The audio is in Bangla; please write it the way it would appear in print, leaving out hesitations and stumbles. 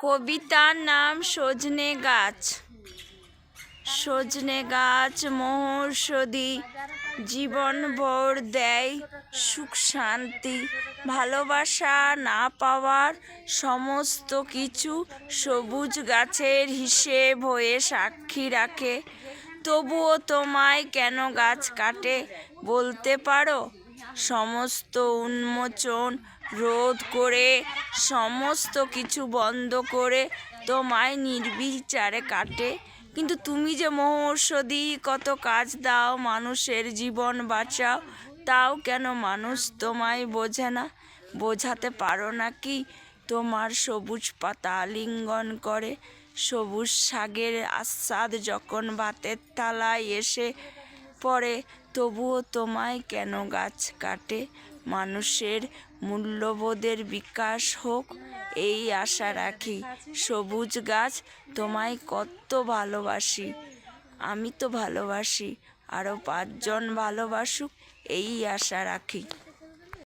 কবিতার নাম সজনে গাছ। সজনে গাছ মহৌষধি, জীবন ভর দেয় সুখ শান্তি। ভালোবাসা না পাওয়ার সমস্ত কিছু সবুজ গাছের হিসেব হয়ে সাক্ষী রাখে। তবুও তোমায় কেন গাছ কাটে বলতে পারো? সমস্ত উন্মোচন রোধ করে, সমস্ত কিছু বন্ধ করে তোমায় নির্বিচারে কাটে। কিন্তু তুমি যে মহৌষধি, কত কাজ দাও, মানুষের জীবন বাঁচাও, তাও কেন মানুষ তোমায় বোঝে না? বোঝাতে পারো না কি? তোমার সবুজ পাতা আলিঙ্গন করে, সবুজ শাকের আস্বাদ যখন ভাতের থালায় এসে পড়ে, তবুও তোমায় কেন গাছ কাটে? মানুষের মূল্যবোধের বিকাশ হোক, এই আশা রাখি। সবুজ গাছ, তোমায় কত ভালোবাসি। আমি তো ভালোবাসি, আরও 5 জন ভালোবাসুক, এই আশা রাখি।